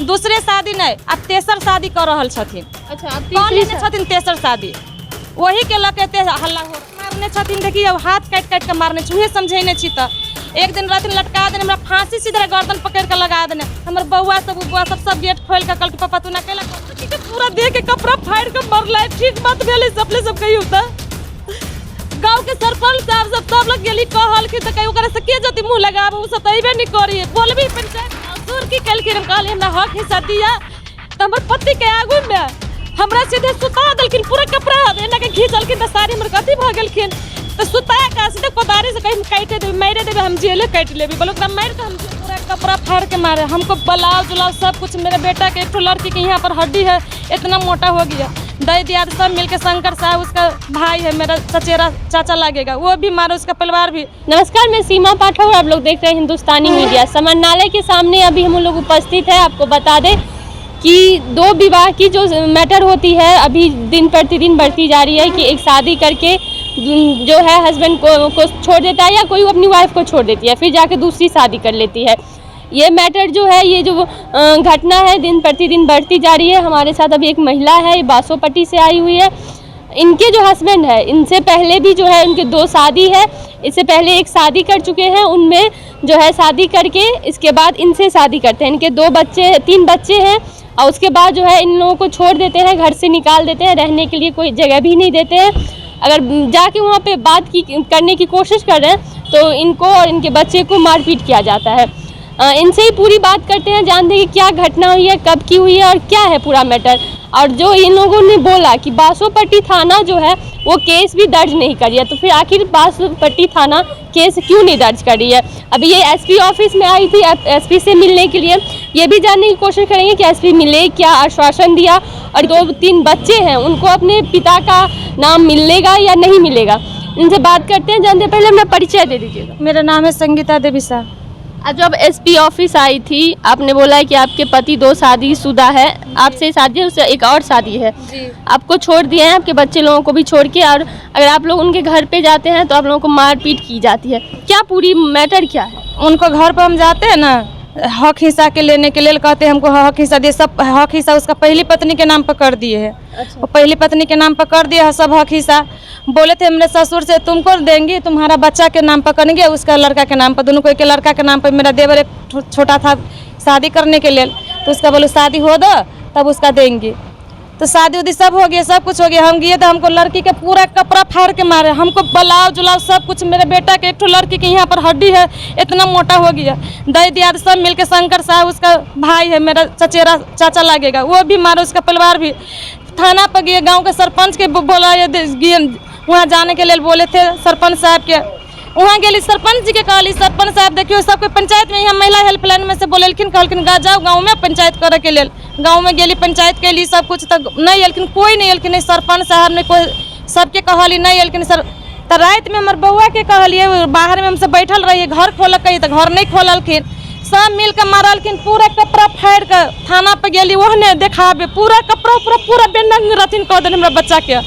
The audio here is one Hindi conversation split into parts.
दूसरे शादी नहीं, अब तेसर शादी कर रहल छथिन। अच्छा, आप कौन लेने छथिन तेसर शादी? वही के लके हल्ला हो मारने छथिन। देखिए अब हाथ काट काट के मारने छुहे समझेने छी त एक दिन रात लटका देने, हमरा फांसी सीधे गर्दन पकड़ के लगा देने। हमर बउआ सब गेट खोल के कल के पापा तू ना केला के पूरा देह के कपड़ा फाड़ के मरला। ठीक बात भेले सबले सब कहियो त गांव के सरपंच साहब सब लोग गेली कहल कि त कहियो करे से के जति मुंह लगाब उ सब तइबे नहीं करी। बोलबी पंचायत मजदूर की कल के कहले हमरा हक हिस्सा दिया त हमर पति के आगू में हमरा सीधे सुता देलखिन। पूरा कपड़ा एना के घींचलखिन त सारी हमर कथी भ गेलखिन तो सुता का सीधे कोदारी से कहीं काटे देबे मारे देबे, हम जेले काट लेबे। बोलो एकदम मार के हम पूरा कपड़ा फाड़ के मारे हमको। ब्लाउज उलाउज सब कुछ। मेरे बेटा के एक लड़की के यहाँ पर हड्डी है इतना मोटा हो गया। दई दियाद सब मिलके शंकर साहब उसका भाई है, मेरा चचेरा चाचा लगेगा, वो भी मारे, उसका परिवार भी। नमस्कार, मैं सीमा पाठक और आप लोग देख रहे हैं हिंदुस्तानी मीडिया। समरनालय के सामने अभी हम लोग उपस्थित है। आपको बता दें कि दो विवाह की जो मैटर होती है अभी दिन प्रतिदिन बढ़ती जा रही है कि एक शादी करके जो है हस्बैंड को छोड़ देता है या कोई अपनी वाइफ को छोड़ देती है, फिर जाके दूसरी शादी कर लेती है। ये मैटर जो है, ये जो घटना है दिन प्रतिदिन बढ़ती जा रही है। हमारे साथ अभी एक महिला है, ये बासोपट्टी से आई हुई है। इनके जो हस्बैंड है, इनसे पहले भी जो है उनके 2 शादी है। इससे पहले एक शादी कर चुके हैं, उनमें जो है शादी करके इसके बाद इनसे शादी करते हैं। इनके 3 बच्चे हैं और उसके बाद जो है इन लोगों को छोड़ देते हैं, घर से निकाल देते हैं, रहने के लिए कोई जगह भी नहीं देते हैं। अगर जाके वहाँ पे बात करने की कोशिश कर रहे हैं तो इनको और इनके बच्चे को मारपीट किया जाता है। इनसे ही पूरी बात करते हैं, जानते हैं कि क्या घटना हुई है, कब की हुई है और क्या है पूरा मैटर। और जो इन लोगों ने बोला कि बासोपट्टी थाना जो है वो केस भी दर्ज नहीं करी है, तो फिर आखिर बासोपट्टी थाना केस क्यों नहीं दर्ज करी है। अभी ये एसपी ऑफिस में आई थी एसपी से मिलने के लिए। ये भी जानने की कोशिश करेंगे कि एसपी मिले, क्या आश्वासन दिया, और 2-3 बच्चे हैं उनको अपने पिता का नाम मिलेगा या नहीं मिलेगा। इनसे बात करते हैं, जानते पहले अपना परिचय दे दीजिएगा। मेरा नाम है संगीता देवी साहब। आज जब एसपी ऑफिस आई थी, आपने बोला है कि आपके पति 2 शादीशुदा है, आपसे शादी है, उससे एक और शादी है, आपको छोड़ दिए हैं, आपके बच्चे लोगों को भी छोड़ के। और अगर आप लोग उनके घर पे जाते हैं तो आप लोगों को मारपीट की जाती है। क्या पूरी मैटर क्या है? उनको घर पर हम जाते हैं ना हक हिस्सा के लेने के लिए, कहते हैं हमको हक हिस्सा दिए। सब हक हिस्सा उसका पहली पत्नी के नाम पर कर दिए है। अच्छा। वो पहली पत्नी के नाम पर कर दिया है सब हक हिस्सा। बोले थे मेरे ससुर से तुमको देंगे, तुम्हारा बच्चा के नाम पर करेंगे, उसका लड़का के नाम पर, दोनों को एक लड़का के नाम पर। मेरा देवर एक छोटा था शादी करने के लिए, तो उसका बोलो शादी हो दो तब उसका देंगे। तो शादी उदी सब हो गया, सब कुछ हो गया। हम गए तो हमको लड़की के पूरा कपड़ा फाड़ के मारे, हमको ब्लाउज उलाउज सब कुछ। मेरे बेटा के एक लड़की के यहाँ पर हड्डी है इतना मोटा हो गया। दई दियाद सब मिलके शंकर साहब उसका भाई है, मेरा चचेरा चाचा लगेगा, वो भी मारे, उसका परिवार भी। थाना पर गए, गाँव के सरपंच के बोला वहाँ जाने के लिए बोले थे सरपंच साहब के। वहाँ गए सरपंच जी के कहली, सरपंच साहब देखियो सब कोई पंचायत में यहाँ महिला हेल्पलाइन में से बोलेलखिन, कहलखिन गा जाओ गाँव में पंचायत करे के लिए। गाँव में गेली पंचायत के लिए सब कुछ, तक नहीं एलखिन, कोई नहीं एलखिन। सरपंच साहब ने कोई सबके कहली नहीं एलखिन। सर तो रात में हमारे बउआ के कहलिए, बाहर में हमसे बैठल रहिए, घर खोलक तो घर नहीं खोललखिन। सब मिल के मारलखिन, पूरा कपड़ा फाड़ के थाना पर गेली, वह देखाबे पूरा कपड़ा पूरा बेनंग रथिन कह देन हमरा बच्चा के।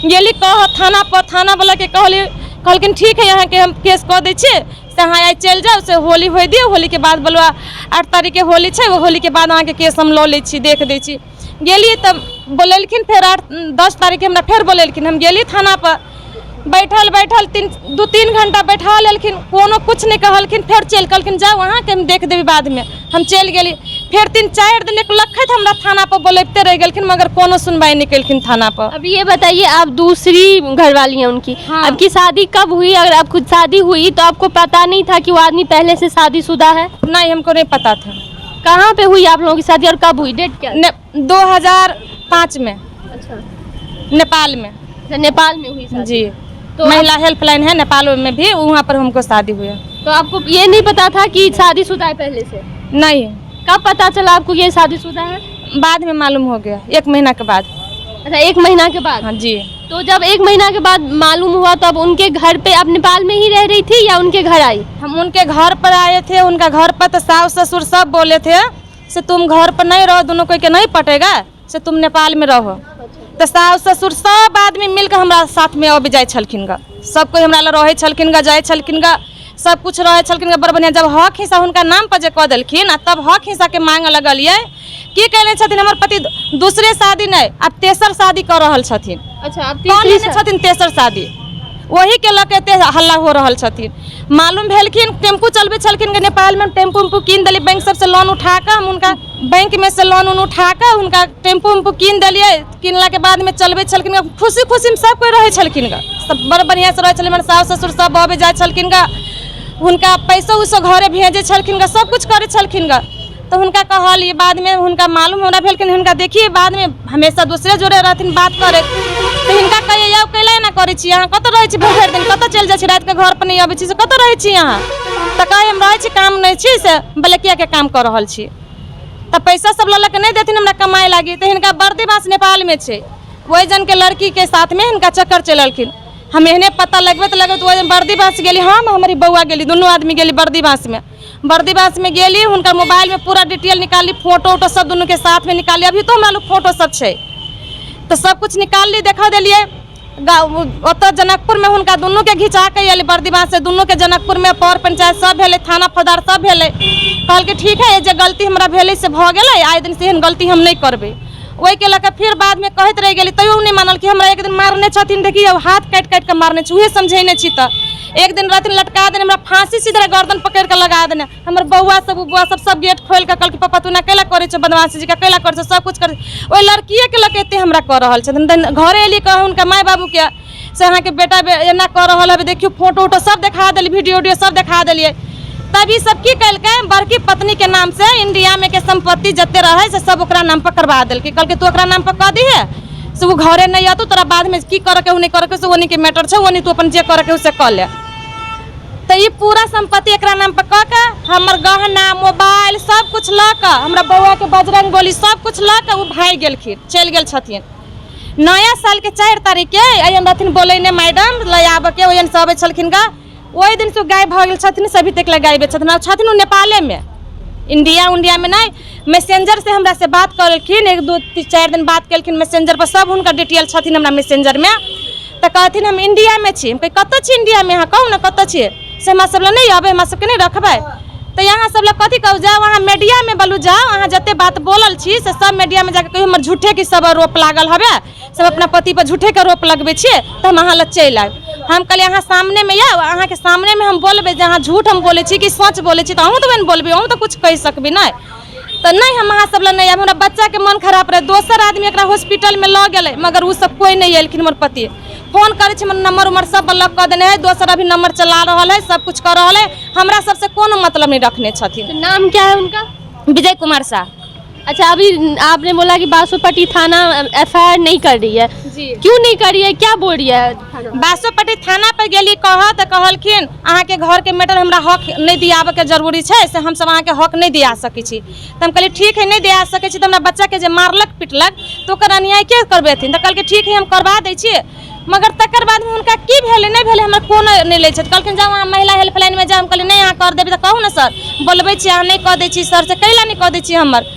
गेली कह थाना पर, थाना वाला के कहलखिन ठीक है यहाँ के हम केस कह दै छी, से हाँ आई चल जाओ, से होली हो दिए, होली के बाद बोलवा 8 तारीख के होली है, वो होली के बाद अहाँ के केस हम लो ले छी, देख दै छी। गेली तब बोलेलखिन, फिर 10 तारीख के हमरा फिर बोलेलखिन। हम गेली थाना पर, बैठल 2-3 घंटा बैठा लेलखिन, कोनो कुछ नहीं कहलखिन। फिर चल कहलखिन जाओ वहाँ के हम देख देवी बाद में। हम चल गेली, फिर 3-4 दिन एक लखत हमरा थाना पर बोलते रह गेलखिन, मगर कोनो सुनवाई नहीं केलखिन थाना पर। अब ये बताइए, आप दूसरी घरवाली हैं उनकी। हाँ। आपकी शादी कब हुई? अगर आप खुद शादी हुई तो आपको पता नहीं था कि वो आदमी पहले से शादीशुदा है? नहीं, हमको नहीं पता था। कहाँ पे हुई आप लोगों की शादी और कब हुई? डेट क्या? 2005 में। अच्छा, नेपाल में। नेपाल में हुई शादी? जी, तो महिला हेल्पलाइन है नेपाल में भी, वहाँ पर हमको शादी हुई। तो आपको ये नहीं पता था कि शादीशुदा है पहले से? नहीं। कब पता चला आपको ये शादीशुदा है? बाद में मालूम हो गया, 1 महीना के बाद। अच्छा, 1 महीना के बाद? हाँ जी। तो जब 1 महीना के बाद मालूम हुआ तो अब उनके घर पे, आप नेपाल में ही रह रही थी या उनके घर आई? हम उनके घर पर आए थे। उनका घर पर तो सास ससुर सब बोले थे से तुम घर पर नहीं रहो, दोनों कोई के नहीं पटेगा, से तुम नेपाल में रहो। तो सास ससुर सब आदमी मिलकर हमरा साथ में अब जाए छलखिन गा, सब कोई हमरा रहे छलखिन गा, जाए छलखिन गा, सब कुछ रहे छलखिन गा। बड़ बढ़िया जब हक हिस्सा उनका नाम पर जे कह देलखिन, तब हक हिस्सा के मांग लगलिए, की कहले छथिन हमर पति दूसरे शादी नहीं अब तेसर शादी कर रहल छथिन। अच्छा, आप कौन लेने छथिन तेसर शादी, वही के लके एते हल्ला हो रहल छथिन। मालूम भेलखिन टेम्पू चलबे छलखिन नेपाल में, टेम्पू उम्पू कीन देली बैंक सबसे लोन उठा कर, हम उनका बैंक में से लोन उठा कर उनका टेम्पू उम्पू कीन दिलिए। किनला के बाद में चलबे छलखिन, खुशी खुशी में सब कोई रहे छलखिन गा, सब बड़ बढ़िया से रहे छलखिन। हमर सास ससुर सब आबे जाए छलखिन गा, उनका पैसा उसा घरे भेजे छलखिन गा, सब कुछ करे छलखिन गा। तो उनका कहलिए बाद में उनका मालूम होना भेलखिन, उनका देखिए बाद में हमेशा दूसरे जोड़े रहथिन बात करे। तो इनका कहिए या कैला ना करे छी, यहाँ कत रहे छी भर दिन, कत चल जाए छी रात के घर पर नहीं आबे छी, से कत रहे छी यहाँ। तो कहे हम रहे छी काम नहीं छी, से बलकिया के काम कर रहल छी। तो पैसा सब लल के नहीं देथिन हमरा कमाए लागी। तो इनका बर्दीवास नेपाल में छे, वही जन के लड़की के साथ में इनका चक्कर चललखिन। हम एहने पता लगबे तो वही बर्दीवास गेली, हम हमारी बउआ गेली, दोनों आदमी गेली बर्दीवास में। बर्दीवास में गेली, उनका मोबाइल में पूरा डिटेल निकाली, फोटो वोटो सब दोनों के साथ में निकाली। अभी तो हमरा लोग फोटो सब छे, तो सब कुछ निकाल ली, देखा दिलिए। जनकपुर में उनका दोनों के घिंचा के अली बर्दीवास से, दोनों के जनकपुर में पौर पंचायत सब भेले, थाना फौजदार सब भेले। कहल के ठीक है, जे गलती हमरा भेले से भ गेले, आए दिन से एहन गलती हम नहीं करबे। वही के लके फिर बाद में कहत रह गेली, तैयो नहीं मानल कि हमरा एक दिन मारने छथिन, देखिए हाथ काट काट के मारने छी, उहे समझेने छी। तो एक दिन रहथिन लटका देने, हमरा फांसी सीधे गर्दन पकड़ के लगा देने। हमर बउआ सब बुआ सब गेट खोल के कहल कि पापा तू ना कैला करे छ, बदमाशी जी का कैला करे छ, सब कुछ करे। ओइ लड़कीए के लके एते हमरा कर रहल छथिन। घरे एली कह उनका माय बाबू के से अहाँ के बेटा एना कर रहल है, देखियो फोटो वोटो सब दिखा देली, वीडियो वीडियो सब दिखा दिलिए। तभी सब की कल के बड़की पत्नी के नाम से इंडिया में के संपत्ति जते रहे से सब ओकरा नाम पर करवा दिल के। कल के तू ओकरा नाम पर कह दी है से वो घरे नहीं आतू, तोरा बाद में की करे के नहीं करे के, से ओनी के मैटर छे, ओनी तू अपन जे करे के उसे कर ले। तो ये पूरा संपत्ति एकरा नाम पर कह के हमर गहना मोबाइल सब कुछ ला के, हमरा बउआ के बजरंग बोली सब कुछ ला के वो भाई गेलखिन, चल गेल छथिन। नया साल के 4 तारीख के अयन रहथिन बोले ने मैडम ले आबे के, ओयन सब आबे छलखिन गा। वही दिन से गायब भ गेल छथिन, सभी तक ले गायब छथिन नेपाले में, इंडिया में नहीं। मैसेंजर से हमरा से बात करलखिन, 1-2-4 दिन बात केलखिन मैसेंजर पर, सब उनका डिटेल छथिन हमरा मैसेंजर में। तो कहथिन हम इंडिया में छी, हम कही कत छी इंडिया में, अहाँ कहू ना कत छी, से हमरा सब नहीं आबे, हमरा सबके नहीं रखबै। तो यहाँ सब लोग कथी कहू, जाओ वहाँ मीडिया में बोलू, जाओ अहाँ जते बात बोलल छी से सब मीडिया में जाके कहियो हमर झूठे की सब रोप लागल हवे, सब अपना पति पर झूठे के रोप लगबे छिए, तो हम अहाँ लग चल आए। हम कहलिए अहाँ सामने में या अहाँ के सामने में हम बोलबे, जहाँ झूठ हम बोले छी कि सच बोले छी, तो अहूँ तो बन बोलबे, अहूँ तो कुछ कह सकबी नहीं। तो नहीं हम अहाँ सब लग नहीं आब, हमरा बच्चा के मन खराब रहे, दोसर आदमी एकरा हॉस्पिटल में ल गेले, मगर उ सब कोई नहीं एलखिन। हमर पति फोन करे छी, नंबर उमर सब ब्लॉक कर देने है, दोसर अभी नंबर चला रहा है, सब कुछ कर रहा है, हमरा सबसे कोनो मतलब नहीं रखने छथिन। तो नाम क्या है उनका? विजय कुमार शाह। अच्छा, अभी आपने बोला कि बासोपट्टी थाना FIR नहीं कर रही है जी, क्यों नहीं कर रही है, क्या बोल रही है? बासोपट्टी थाना पर गेली कह तो कहलखिन अहाँ के घर के मैटर हमरा हक नहीं दियाबे के जरूरी है, से हम सब अहाँ के हक नहीं दिया सकै छी। तो हम कहलिए ठीक है नहीं दिया सकै छी, तो हमरा बच्चा के जे मारलक पिटलक तो ओकर अन्याय के करबेथिन। तो कहलके ठीक है हम करवा दै छी, मगर तकर बाद में उनका की भेले नहीं भेले हमरा कोन नहीं ले छथि। कहलखिन जाओ अहाँ महिला हेल्पलाइन में जाओ, हम कहलिए नहीं अहाँ कर देबै, तो कहू ना सर, बोलबै छी अहाँ नहीं कह दै छी सर से, कैला नहीं कह दै छी हमर।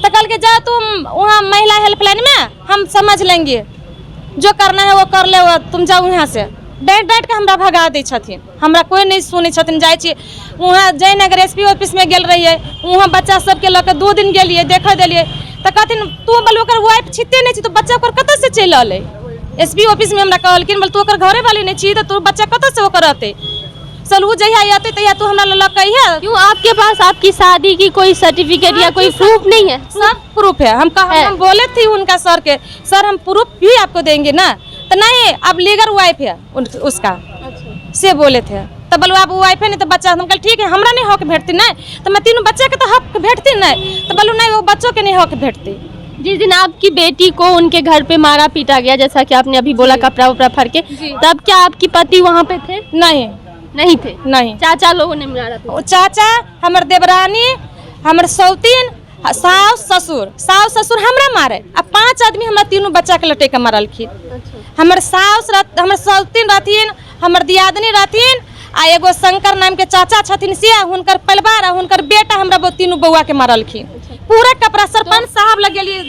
तो कल के जाओ तुम वहाँ महिला हेल्पलाइन में, हम समझ लेंगे, जो करना है वो कर ले, तुम जाओ यहाँ से। डांट के हमरा भगा दै छथिन, हमरा कोई नहीं सुनै छथिन। जाइ छी वहाँ जयनगर SP ऑफिस में गेल रहिए, वहाँ बच्चा सबके लऽ के 2 दिन गेलिए, देख देलिए। तो कहथिन तू बोल ओकर वाइफ छिते नहीं छी, तो बच्चा ओकर कतऽ से चलि अलै। SP ऑफिस में हमरा कहलखिन बोल तू ओकर घरे वाली नहीं छी, तो तू बच्चा कतऽ से ओकर रहते, चलू जहिया आते तहिया तू हमरा लऽ कहिया। क्यों आपके पास आपकी शादी की कोई सर्टिफिकेट या कोई प्रूफ नहीं है? सब प्रूफ है, हम बोले थे उनका सर के, सर हम प्रूफ भी आपको देंगे ना। तो नहीं अब लीगल वाइफ है उसका, से बोले थे। तो बोलो आप वाइफ है नहीं तो बच्चा, हम कल ठीक है हमरा नहीं हक भेटती नहीं, तो मैं तीनों बच्चे के तो हक भेटती नहीं, तो बोलो नहीं वो बच्चों के नहीं हक भेटती। जिस दिन आपकी बेटी को उनके घर पे मारा पीटा गया, जैसा कि आपने अभी बोला कपड़ा उपड़ा फाड़ के, तब क्या आपकी पति वहाँ पे थे? नहीं थे। नहीं, चाचा लोगों ने मारा था। चाचा, हमर देवरानी, हमर सौतीन, सास ससुर हमरा मारे, अब 5 आदमी हमरा तीनों बच्चा के लटे के मारलखिन। हमर सास, हमर सौतीन रहथिन, हमर दियादनी रहथिन, आ एगो शंकर नाम के चाचा छथिन से, हुनकर परिवार आ हुनकर बेटा हमरा तीनों बउआ के मारलखिन। पूरा कपड़ा सरपंच साहब लग गेलिए,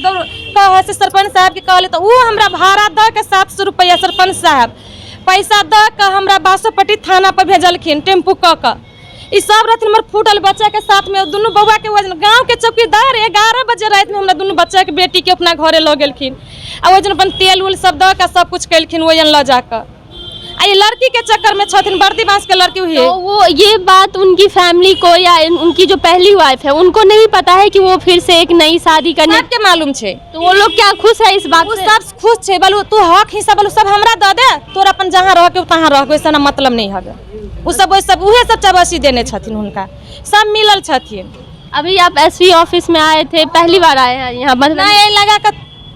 कहे से सरपंच साहब के कहले, तो वो हमरा भाड़ा द के 700 रुपया सरपंच साहब पैसा द के हमरा बासोपट्टी थाना पर भेजलखिन टेम्पू क। ई सब रहथिन हमर फूटल बच्चा के साथ में दोनों बउआ के वजन गांव के चौकीदार 11 बजे रात में हमरा दोनों बच्चा के बेटी के अपना घरे ल गेलखिन आ वजन अपन तेल उल सब द के सब कुछ कैलखिन वजन ल जाकर आ ये लड़की के चक्कर में छथिन बर्दी बांस के लड़की हुई है। तो वो ये बात उनकी फैमिली को या उनकी जो पहली वाइफ है उनको नहीं पता है कि वो फिर से एक नई शादी करने सबके मालूम छे। तो वो लोग क्या खुश है इस बात वो से? सब खुश छे बोलू तू हक हिस्सा बोलू सब हमरा द दे तोर अपन जहां रह के तहां रह वैसा ना मतलब नहीं हवे वो सब उहे सब चबसी देने छथिन उनका सब मिलल छथिन। अभी आप एसपी ऑफिस में आए थे, पहली बार आए हैं यहाँ ना मतलब ये लगा के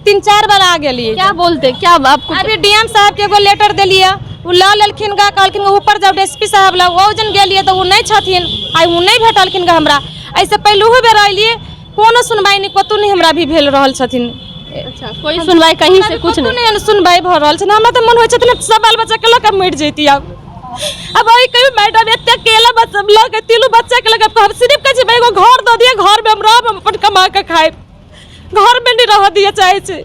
3-4 बार आ गेलिए। क्या बोलते क्या आपको? अभी डीएम साहब के एगो लेटर देलिए वो ला लेलखिन गा कहलखिन ऊपर जाओ एसपी साहब ला वो जन गेलिए तो वो नहीं छथिन आई वो नहीं भेटलखिन गा हमरा ऐसे पहले हुए बेर आइलिए कोनो सुनवाई नहीं कतौ नहीं हमरा भी भेल रहल छथिन। अच्छा कोई सुनवाई कहीं से कुछ नहीं सुनवाई भ रहल छै हमरा तो मन होय छथिन सब बाल बच्चा के लक मर जैती अब वही कहीं मैडम एते अकेला बच्चा लग तीनों बच्चा के लग हम सिर्फ कह छै एगो घर द दिए घर में हम रहब हम अपन कमा के खाए घर में नहीं रह दिए चाहे छै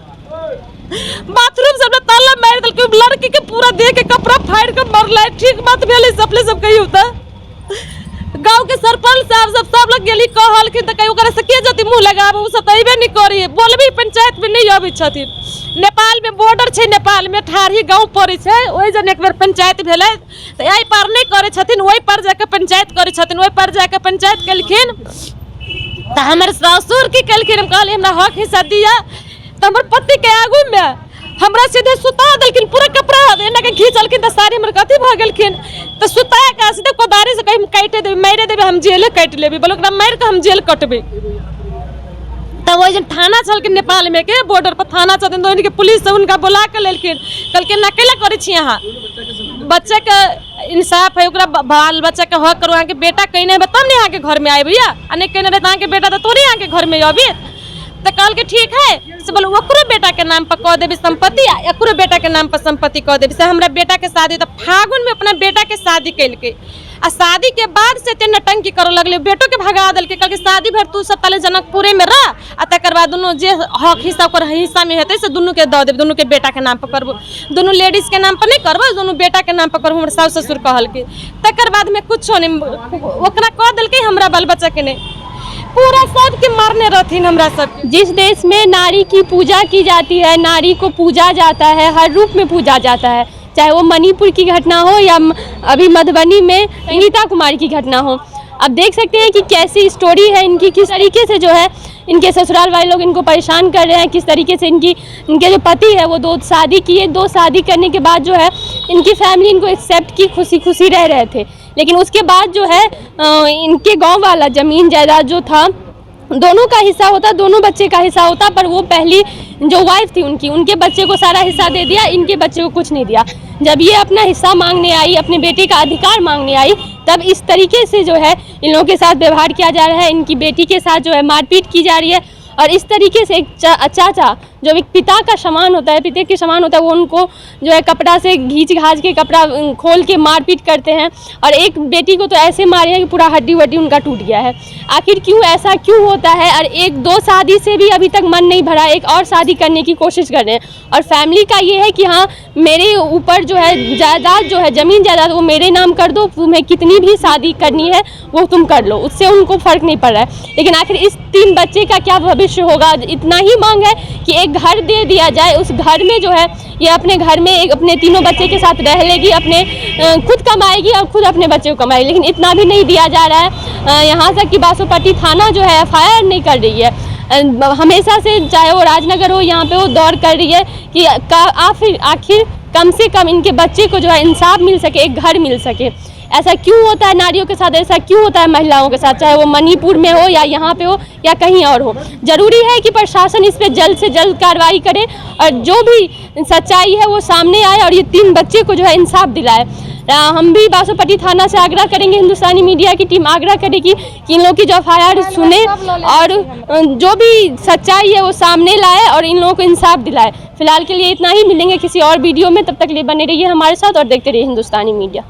बाथरूम सब ताला मार देल के लड़की के पूरा देह के कपड़ा फाड़ के मरला ठीक बात भेले सबले सब कहियो त गांव के सरपंच साहब सब लोग गेली कहलखिन त कहीं ओकरा से के जति मुंह लगाब उ सब तइबे नहीं करी बोलबी पंचायत में नहीं आबै छथिन। नेपाल में बॉर्डर छै नेपाल में ठारी गांव पड़ै छै ओइ जन एक बेर पंचायत भेलै त एहि पार नहीं करे छथिन ओइ पार जाके पंचायत करे छथिन ओइ पार जाके पंचायत केलखिन त हमर ससुर की केलखिन हम कहली हमरा हक हिस्सा दिया त हमर पति के आगू में हमरा सीधे सुता देलखिन पूरा कपड़ा एना के घीचलखिन त सारी हमर कथी भ गेलखिन त सुता के सीधे कोदारी से कहीं काटे देबे मारे देबे हम जेल काट लेबे बोलो ओकरा मार के हम जेल कटबे तब वही जन थाना चलखिन नेपाल में के बॉर्डर पर थाना छथिन तो इनके पुलिस से उनका बुला के लेलखिन कहलखिन अकेला करे छी यहाँ बच्चे के इंसाफ है ओकरा बाल बच्चा के हक करो के बेटा कहीं नहीं तब नहीं आके घर में आए भैया अने कहीं रहे के बेटा तो तोरे आके घर में अभी तो कहल के ठीक है से बोलो ओकरो बेटा के नाम पर कह देबे संपत्ति एकरो बेटा के नाम पर संपत्ति कह देबे से हमरा बेटा के शादी तो फागुन में अपना बेटा के शादी कैल के आ शादी के बाद से ते नटंकी करे लगले बेटो के भगा देल के कहल के शादी भर तू सब तले जनकपुरे में रह आ तकर बाद दोनों जे हक हिस्सा ओकर हिस्सा में हेतै से दोनों के द देब दोनों के बेटा के नाम पर करबो दोनों लेडीज के नाम पर नहीं करबो दोनों बेटा के नाम पर करबो हमर सास ससुर कहल के तकर बाद में कुछो नहीं ओकरा कह देल के हमरा बाल बच्चा के नहीं पूरा सब के मारने रहथिन हमरा सब। जिस देश में नारी की पूजा की जाती है नारी को पूजा जाता है हर रूप में पूजा जाता है चाहे वो मणिपुर की घटना हो या अभी मधुबनी में नीता कुमारी की घटना हो। अब देख सकते हैं कि कैसी स्टोरी है इनकी किस तरीके से जो है इनके ससुराल वाले लोग इनको परेशान कर रहे हैं किस तरीके से इनके जो पति है वो 2 शादी किए 2 शादी करने के बाद जो है इनकी फैमिली इनको एक्सेप्ट की खुशी खुशी रह रहे थे लेकिन उसके बाद जो है इनके गांव वाला ज़मीन जायदाद जो था दोनों का हिस्सा होता दोनों बच्चे का हिस्सा होता पर वो पहली जो वाइफ थी उनके बच्चे को सारा हिस्सा दे दिया इनके बच्चे को कुछ नहीं दिया। जब ये अपना हिस्सा मांगने आई अपने बेटे का अधिकार मांगने आई तब इस तरीके से जो है इन लोगों के साथ व्यवहार किया जा रहा है इनकी बेटी के साथ जो है मारपीट की जा रही है और इस तरीके से एक चाचा जो एक पिता का समान होता है पिता के समान होता है वो उनको जो है कपड़ा से घींच घाच के कपड़ा खोल के मारपीट करते हैं और एक बेटी को तो ऐसे मारे हैं कि पूरा हड्डी वड्डी उनका टूट गया है। आखिर क्यों ऐसा क्यों होता है और 1-2 शादी से भी अभी तक मन नहीं भरा एक और शादी करने की कोशिश कर रहे हैं और फैमिली का ये है कि हाँ मेरे ऊपर जो है जायदाद जो है ज़मीन जायदाद वो मेरे नाम कर दो तुम्हें कितनी भी शादी करनी है वो तुम कर लो उससे उनको फ़र्क नहीं पड़ रहा है। लेकिन आखिर इस 3 बच्चे का क्या भविष्य होगा इतना ही मांग है कि एक घर दे दिया जाए उस घर में जो है ये अपने घर में अपने तीनों बच्चे के साथ रह लेगी अपने खुद कमाएगी और खुद अपने बच्चे को कमाएगी लेकिन इतना भी नहीं दिया जा रहा है। यहाँ तक कि बासोपट्टी थाना जो है FIR नहीं कर रही है हमेशा से चाहे वो राजनगर हो यहाँ पे वो दौड़ कर रही है कि आखिर कम से कम इनके बच्चे को जो है इंसाफ मिल सके एक घर मिल सके। ऐसा क्यों होता है नारियों के साथ ऐसा क्यों होता है महिलाओं के साथ चाहे वो मणिपुर में हो या यहाँ पे हो या कहीं और हो। ज़रूरी है कि प्रशासन इस पर जल्द से जल्द कार्रवाई करे और जो भी सच्चाई है वो सामने आए और ये 3 बच्चे को जो है इंसाफ दिलाए। हम भी बासोपट्टी थाना से आग्रह करेंगे हिंदुस्तानी मीडिया की टीम आग्रह करेगी कि इन लोगों की जो FIR सुने और जो भी सच्चाई है वो सामने लाए और इन लोगों को इंसाफ दिलाए। फिलहाल के लिए इतना ही मिलेंगे किसी और वीडियो में तब तक लिए बने रहिए हमारे साथ और देखते रहिए हिंदुस्तानी मीडिया।